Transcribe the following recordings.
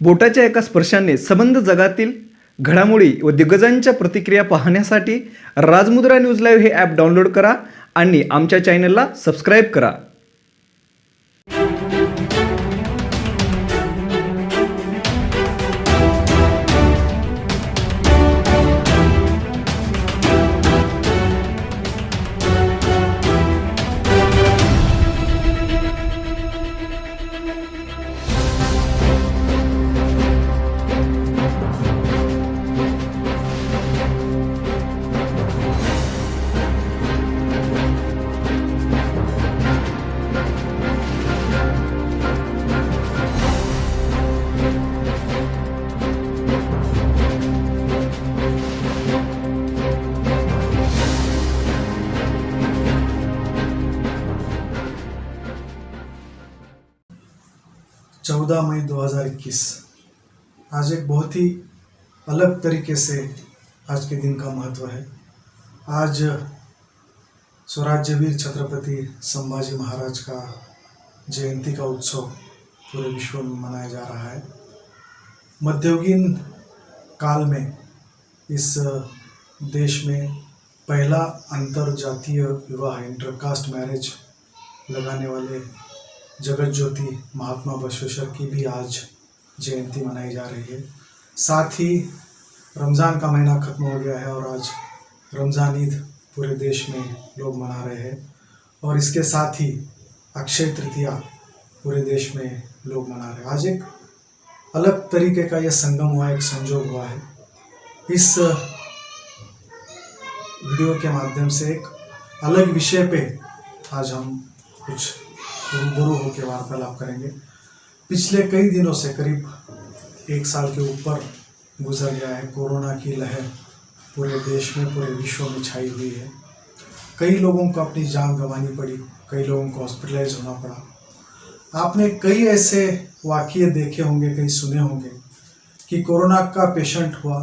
बोटाच्या एका स्पर्शाने संबंध जगातील घडामोडी व दिग्गजांच्या प्रतिक्रिया पाहण्यासाठी राजमुद्रा न्यूज लाईव्ह हे ॲप डाउनलोड करा आणि आमच्या चॅनलला सबस्क्राईब करा. चौदह मई 2021 आज एक बहुत ही अलग तरीके से आज के दिन का महत्व है. आज स्वराज्यवीर छत्रपति संभाजी महाराज का जयंती का उत्सव पूरे विश्व में मनाया जा रहा है. मध्ययुगीन काल में इस देश में पहला अंतरजातीय विवाह इंटरकास्ट मैरिज लगाने वाले जगत ज्योति महात्मा बसवेश्वर की भी आज जयंती मनाई जा रही है. साथ ही रमज़ान का महीना ख़त्म हो गया है और आज रमज़ान ईद पूरे देश में लोग मना रहे हैं और इसके साथ ही अक्षय तृतीया पूरे देश में लोग मना रहे हैं. आज एक अलग तरीके का यह संगम हुआ, एक संजोग हुआ है. इस वीडियो के माध्यम से एक अलग विषय पे आज हम कुछ रूबरू होकर वार्तालाप करेंगे. पिछले कई दिनों से करीब एक साल के ऊपर गुजर गया है. कोरोना की लहर पूरे देश में, पूरे विश्व में छाई हुई है. कई लोगों को अपनी जान गंवानी पड़ी, कई लोगों को हॉस्पिटलाइज होना पड़ा. आपने कई ऐसे वाक़ये देखे होंगे, कई सुने होंगे कि कोरोना का पेशेंट हुआ,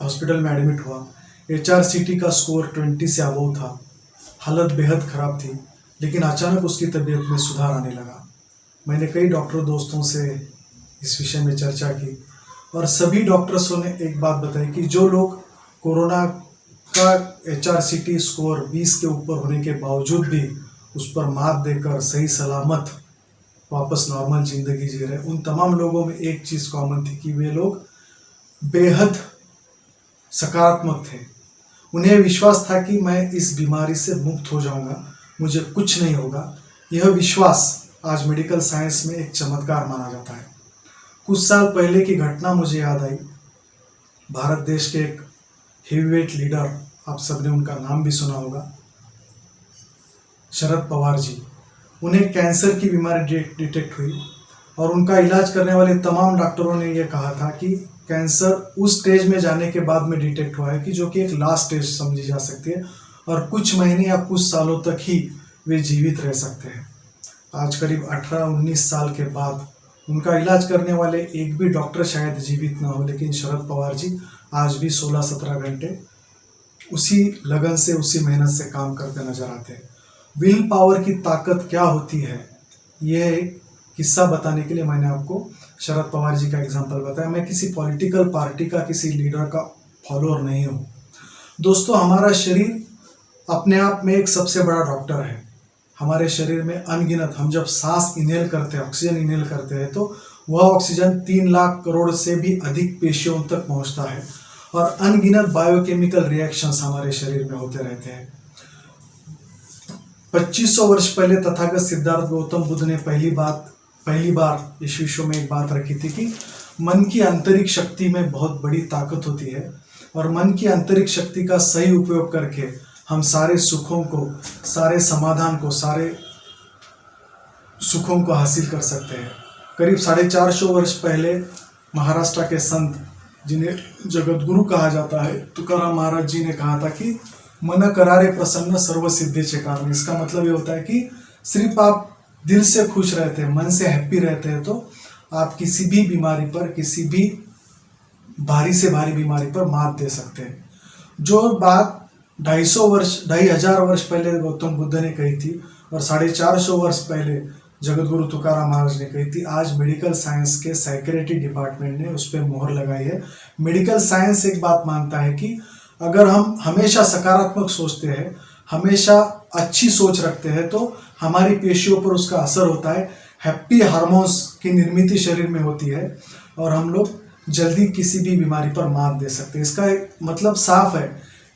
हॉस्पिटल में एडमिट हुआ, HRCT का स्कोर 20 से अबव था, हालत बेहद ख़राब थी, लेकिन अचानक उसकी तबीयत में सुधार आने लगा. मैंने कई डॉक्टर दोस्तों से इस विषय में चर्चा की और सभी डॉक्टर्सों ने एक बात बताई कि जो लोग कोरोना का HRCT स्कोर 20 के ऊपर होने के बावजूद भी उस पर मात देकर सही सलामत वापस नॉर्मल ज़िंदगी जी रहे, उन तमाम लोगों में एक चीज़ कॉमन थी कि वे लोग बेहद सकारात्मक थे. उन्हें विश्वास था कि मैं इस बीमारी से मुक्त हो जाऊंगा, मुझे कुछ नहीं होगा. यह विश्वास आज मेडिकल साइंस में एक चमत्कार माना जाता है. कुछ साल पहले की घटना मुझे याद आई. भारत देश के एक हेवीवेट लीडर, आप सबने उनका नाम भी सुना होगा, शरद पवार जी. उन्हें कैंसर की बीमारी डिटेक्ट हुई और उनका इलाज करने वाले तमाम डॉक्टरों ने यह कहा था कि कैंसर उस स्टेज में जाने के बाद में डिटेक्ट हुआ है कि जो कि एक लास्ट स्टेज समझी जा सकती है और कुछ महीने या कुछ सालों तक ही वे जीवित रह सकते हैं. आज करीब 18-19 साल के बाद उनका इलाज करने वाले एक भी डॉक्टर शायद जीवित ना हो, लेकिन शरद पवार जी आज भी 16-17 घंटे उसी लगन से, उसी मेहनत से काम करते नजर आते हैं. विल पावर की ताकत क्या होती है, यह एक किस्सा बताने के लिए मैंने आपको शरद पवार जी का एग्जाम्पल बताया. मैं किसी पॉलिटिकल पार्टी का, किसी लीडर का फॉलोअर नहीं हूँ. दोस्तों, हमारा शरीर अपने आप में एक सबसे बड़ा डॉक्टर है. हमारे शरीर में अनगिनत, हम जब सांस इनहेल करते हैं, ऑक्सीजन इनहेल करते हैं, तो वह ऑक्सीजन 3 लाख करोड़ से भी अधिक पेशियों तक पहुंचता है और अनगिनत बायोकेमिकल रिएक्शंस हमारे शरीर में होते रहते हैं. 2500 वर्ष पहले तथागत सिद्धार्थ गौतम बुद्ध ने पहली बार इस विश्व में एक बात रखी थी कि मन की आंतरिक शक्ति में बहुत बड़ी ताकत होती है और मन की आंतरिक शक्ति का सही उपयोग करके हम सारे सुखों को, सारे समाधान को, सारे सुखों को हासिल कर सकते हैं. करीब 450 वर्ष पहले महाराष्ट्र के संत, जिन्हें जगत गुरु कहा जाता है, तुकाराम महाराज जी ने कहा था कि मन करारे प्रसन्न सर्व सिद्धीचे कारण. इसका मतलब ये होता है कि सिर्फ आप दिल से खुश रहते हैं, मन से हैप्पी रहते हैं, तो आप किसी भी बीमारी पर, किसी भी भारी से भारी बीमारी पर मात दे सकते हैं. जो बात 2,500 वर्ष 2,500 वर्ष पहले गौतम बुद्ध ने कही थी और 450 वर्ष पहले जगतगुरु तुकाराम महाराज ने कही थी, आज मेडिकल साइंस के साइकेट्री डिपार्टमेंट ने उस पर मोहर लगाई है। मेडिकल साइंस एक बात मानता है कि अगर हम हमेशा सकारात्मक सोचते हैं, हमेशा अच्छी सोच रखते हैं, तो हमारी पेशियों पर उसका असर होता है। हैप्पी हार्मोन्स की निर्मित शरीर में होती है और हम लोग जल्दी किसी भी बीमारी पर मात दे सकते हैं। इसका एक मतलब साफ है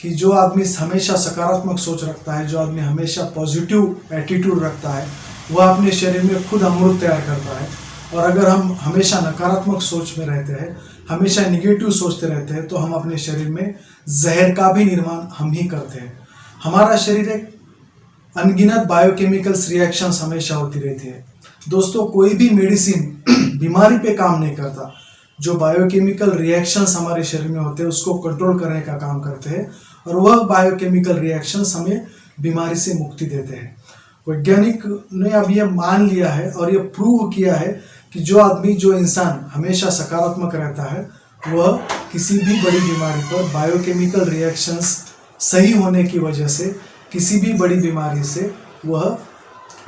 कि जो आदमी हमेशा सकारात्मक सोच रखता है, जो आदमी हमेशा पॉजिटिव एटीट्यूड रखता है, वह अपने शरीर में खुद अमृत तैयार करता है। और अगर हम हमेशा नकारात्मक सोच में रहते हैं, हमेशा निगेटिव सोचते रहते हैं, तो हम अपने शरीर में जहर का भी निर्माण हम ही करते हैं। हमारा शरीर एक अनगिनत बायोकेमिकल्स रिएक्शंस हमेशा होती रहती है। दोस्तों, कोई भी मेडिसिन बीमारी पे काम नहीं करता। जो बायोकेमिकल रिएक्शंस हमारे शरीर में होते हैं उसको कंट्रोल करने का काम करते हैं, और वह बायोकेमिकल रिएक्शंस हमें बीमारी से मुक्ति देते हैं। वैज्ञानिक ने अब यह मान लिया है और यह प्रूव किया है कि जो इंसान हमेशा सकारात्मक रहता है, वह किसी भी बड़ी बीमारी पर बायोकेमिकल रिएक्शंस सही होने की वजह से किसी भी बड़ी बीमारी से वह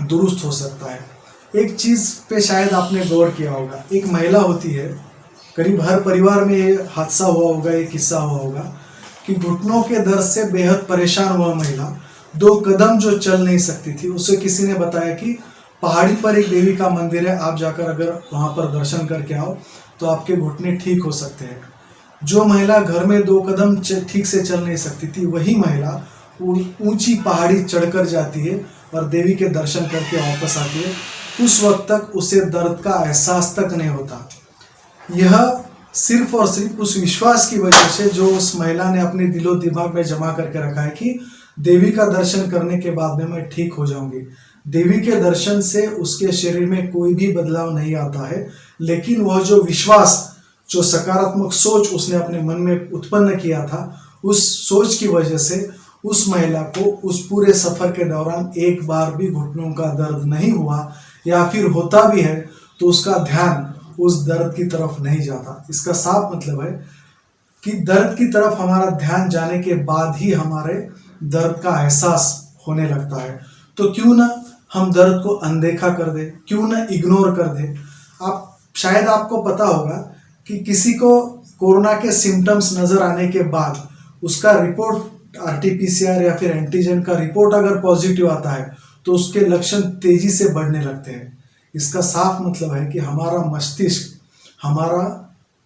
दुरुस्त हो सकता है। एक चीज़ पे शायद आपने गौर किया होगा, एक महिला होती है, करीब हर परिवार में ये हादसा हुआ होगा, ये किस्सा हुआ होगा कि घुटनों के दर्द से बेहद परेशान हुआ महिला 2 कदम जो चल नहीं सकती थी, उसे किसी ने बताया कि पहाड़ी पर एक देवी का मंदिर है, आप जाकर अगर वहाँ पर दर्शन करके आओ तो आपके घुटने ठीक हो सकते हैं। जो महिला घर में 2 कदम ठीक से चल नहीं सकती थी, वही महिला ऊंची पहाड़ी चढ़कर जाती है और देवी के दर्शन करके वापस आती है। उस वक्त तक उसे दर्द का एहसास तक नहीं होता। यह सिर्फ और सिर्फ उस विश्वास की वजह से जो उस महिला ने अपने दिलो दिमाग में जमा करके रखा है कि देवी का दर्शन करने के बाद में मैं ठीक हो जाऊंगी। देवी के दर्शन से उसके शरीर में कोई भी बदलाव नहीं आता है, लेकिन वह जो विश्वास, जो सकारात्मक सोच उसने अपने मन में उत्पन्न किया था, उस सोच की वजह से उस महिला को उस पूरे सफर के दौरान एक बार भी घुटनों का दर्द नहीं हुआ, या फिर होता भी है तो उसका ध्यान उस दर्द की तरफ नहीं जाता। इसका साफ मतलब है कि दर्द की तरफ हमारा ध्यान जाने के बाद ही हमारे दर्द का एहसास होने लगता है। तो क्यों ना हम दर्द को अनदेखा कर दे, क्यों ना इग्नोर कर दे। शायद आपको पता होगा कि किसी को कोरोना के सिम्टम्स नजर आने के बाद उसका रिपोर्ट RT-PCR या फिर एंटीजन का रिपोर्ट अगर पॉजिटिव आता है तो उसके लक्षण तेजी से बढ़ने लगते हैं। इसका साफ मतलब है कि हमारा मस्तिष्क, हमारा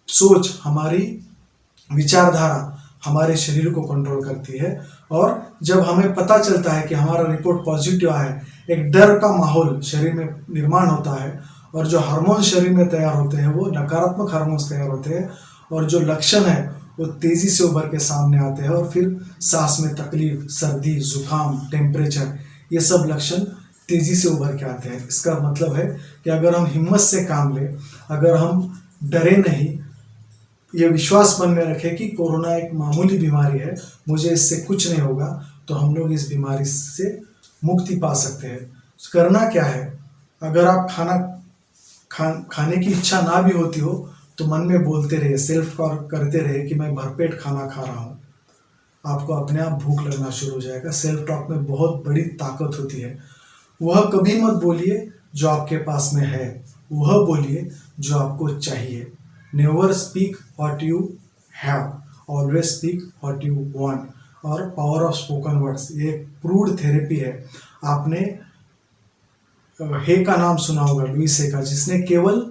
सोच, हमारी विचारधारा हमारे शरीर को कंट्रोल करती है। और जब हमें पता चलता है कि हमारा रिपोर्ट पॉजिटिव आया है, एक डर का माहौल शरीर में निर्माण होता है, और जो हार्मोन शरीर में तैयार होते हैं वो नकारात्मक हार्मोन्स तैयार होते हैं, और जो लक्षण है वो तेजी से उभर के सामने आते हैं, और फिर सांस में तकलीफ, सर्दी, जुकाम, टेम्परेचर, ये सब लक्षण तेजी से उभर के आते हैं। इसका मतलब है कि अगर हम हिम्मत से काम लें, अगर हम डरे नहीं, ये विश्वास मन में रखें कि कोरोना एक मामूली बीमारी है, मुझे इससे कुछ नहीं होगा, तो हम लोग इस बीमारी से मुक्ति पा सकते हैं। करना क्या है, अगर आप खाने की इच्छा ना भी होती हो तो मन में बोलते रहिए, सेल्फ टॉक करते रहिए कि मैं भरपेट खाना खा रहा हूँ। आपको अपने आप भूख लगना शुरू हो जाएगा। सेल्फ टॉक में बहुत बड़ी ताकत होती है। वह कभी मत बोलिए जो आपके पास में है, वह बोलिए जो आपको चाहिए। Never speak what you have, always speak what you want. और पावर ऑफ स्पोकन वर्ड्स, ये प्रूव्ड थेरेपी है। आपने हे का नाम सुना होगा, लुइस हे का, जिसने केवल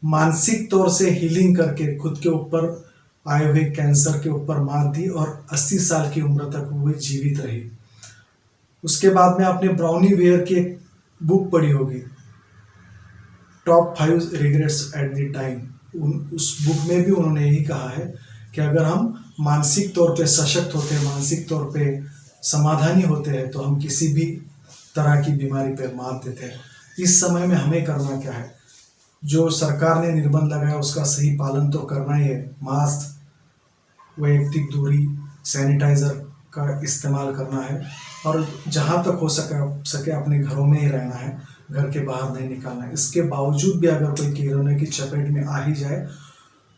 मानसिक तौर से हीलिंग करके खुद के ऊपर आए हुए कैंसर के ऊपर मात दी और 80 साल की उम्र तक वो जीवित रही। उसके बाद में आपने ब्राउनी वेयर की एक बुक पढ़ी होगी, top 5 regrets at the time. उस बुक में भी उन्होंने यही कहा है कि अगर हम मानसिक तौर पे सशक्त होते हैं, मानसिक तौर पे समाधानी होते हैं, तो हम किसी भी तरह की बीमारी पर मात देते हैं। इस समय में हमें करना क्या है, जो सरकार ने निर्बंध लगाया उसका सही पालन तो करना ही है। मास्क, वैयक्तिक दूरी, सैनिटाइज़र का इस्तेमाल करना है, और जहाँ तक हो सके अपने घरों में ही रहना है, घर के बाहर नहीं निकलना है। इसके बावजूद भी अगर कोई कोरोना की चपेट में आ ही जाए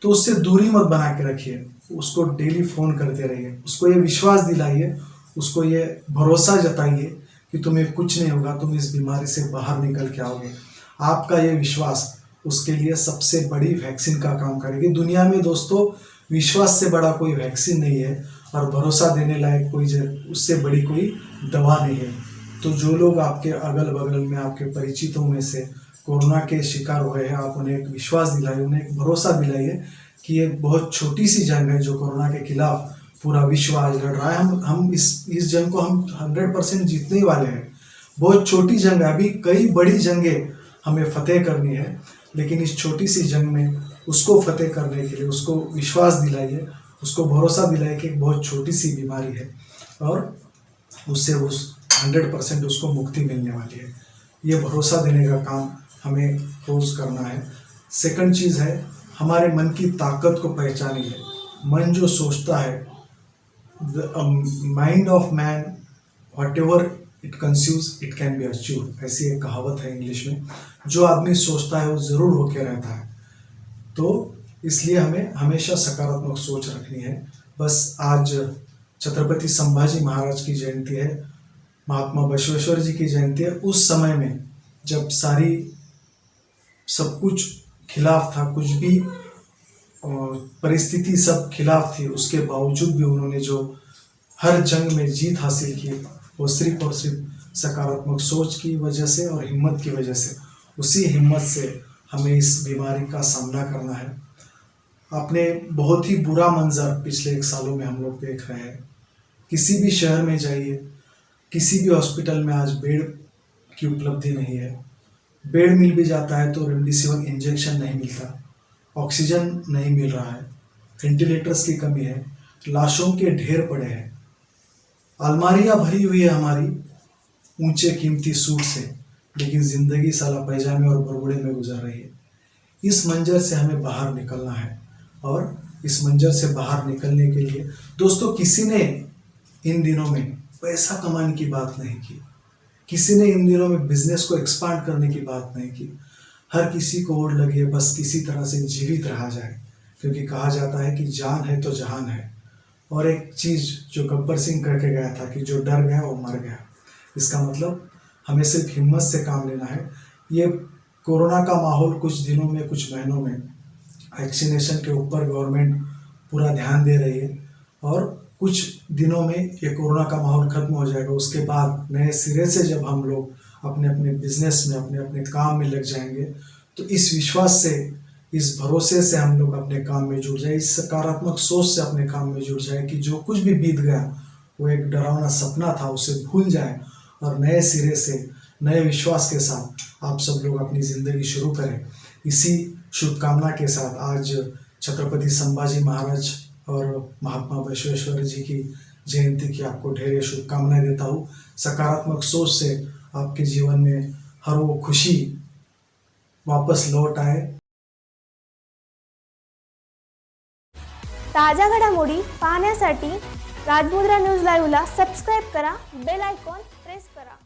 तो उससे दूरी मत बना के रखिए, उसको डेली फ़ोन करते रहिए, उसको ये विश्वास दिलाइए, उसको ये भरोसा जताइए कि तुम्हें कुछ नहीं होगा, तुम इस बीमारी से बाहर निकल के आओगे। आपका ये विश्वास उसके लिए सबसे बड़ी वैक्सीन का काम करेगी। दुनिया में दोस्तों विश्वास से बड़ा कोई वैक्सीन नहीं है और भरोसा देने लायक कोई उससे बड़ी कोई दवा नहीं है। तो जो लोग आपके अगल बगल में आपके परिचितों में से कोरोना के शिकार हुए हैं, आप उन्हें एक विश्वास दिलाइए, उन्हें एक भरोसा दिलाइए कि ये बहुत छोटी सी जंग है जो कोरोना के खिलाफ पूरा विश्व आज लड़ रहा है। हम इस जंग को हम 100% जीतने ही वाले हैं। बहुत छोटी जंग है, अभी कई बड़ी जंगें हमें फतेह करनी है, लेकिन इस छोटी सी जंग में उसको फतेह करने के लिए उसको विश्वास दिलाइए, उसको भरोसा दिलाइए कि एक बहुत छोटी सी बीमारी है और उससे उस 100% उसको मुक्ति मिलने वाली है। ये भरोसा देने का काम हमें रोज़ करना है। सेकंड चीज़ है, हमारे मन की ताकत को पहचानिए। मन जो सोचता है, mind of man whatever it conceives it can be achieve, ऐसी एक कहावत है इंग्लिश में। जो आदमी सोचता है वो ज़रूर होके रहता है। तो इसलिए हमें हमेशा सकारात्मक सोच रखनी है। बस आज छत्रपति संभाजी महाराज की जयंती है, महात्मा बसवेश्वर जी की जयंती है। उस समय में जब सब कुछ खिलाफ था, कुछ भी परिस्थिति सब खिलाफ थी, उसके बावजूद भी उन्होंने जो हर जंग में जीत हासिल की, वो सिर्फ और सिर्फ सकारात्मक सोच की वजह से और हिम्मत की वजह से। उसी हिम्मत से हमें इस बीमारी का सामना करना है। आपने बहुत ही बुरा मंजर पिछले 1 सालों में हम लोग देख रहे हैं। किसी भी शहर में जाइए, किसी भी हॉस्पिटल में आज बेड की उपलब्धि नहीं है। बेड मिल भी जाता है तो रेमडेसिविर इंजेक्शन नहीं मिलता, ऑक्सीजन नहीं मिल रहा है, वेंटिलेटर्स की कमी है, लाशों के ढेर पड़े हैं, अलमारियां भरी हुई है हमारी ऊंचे कीमती सूट से, लेकिन जिंदगी साला पैजामे और बरगुड़े में गुजर रही है। इस मंजर से हमें बाहर निकलना है और इस मंजर से बाहर निकलने के लिए दोस्तों किसी ने इन दिनों में पैसा कमाने की बात नहीं की, किसी ने इन दिनों में बिजनेस को एक्सपांड करने की बात नहीं की। हर किसी को ओढ़ लगी है बस किसी तरह से जीवित रहा जाए, क्योंकि कहा जाता है कि जान है तो जहान है। और एक चीज़ जो गब्बर सिंह करके गया था कि जो डर गया वो मर गया। इसका मतलब हमें सिर्फ हिम्मत से काम लेना है। ये कोरोना का माहौल कुछ दिनों में, कुछ महीनों में वैक्सीनेशन के ऊपर गवर्नमेंट पूरा ध्यान दे रही है और कुछ दिनों में ये कोरोना का माहौल खत्म हो जाएगा। उसके बाद नए सिरे से जब हम लोग अपने अपने बिजनेस में, अपने अपने काम में लग जाएंगे, तो इस विश्वास से, इस भरोसे से हम लोग अपने काम में जुड़ जाए, इस सकारात्मक सोच से अपने काम में जुड़ जाए कि जो कुछ भी बीत गया वो एक डरावना सपना था, उसे भूल जाए और नए सिरे से, नए विश्वास के साथ आप सब लोग अपनी ज़िंदगी शुरू करें। इसी शुभकामना के साथ आज छत्रपति संभाजी महाराज और महात्मा बसवेश्वर जी की जयंती की आपको ढेर शुभकामनाएं देता हूँ। सकारात्मक सोच से आपके जीवन में हर वो खुशी वापस लौट आए। ताज्या घडामोडी पाहण्यासाठी राजमुद्रा न्यूज लाईव्हला सबस्क्राईब करा, बेल आयकॉन प्रेस करा।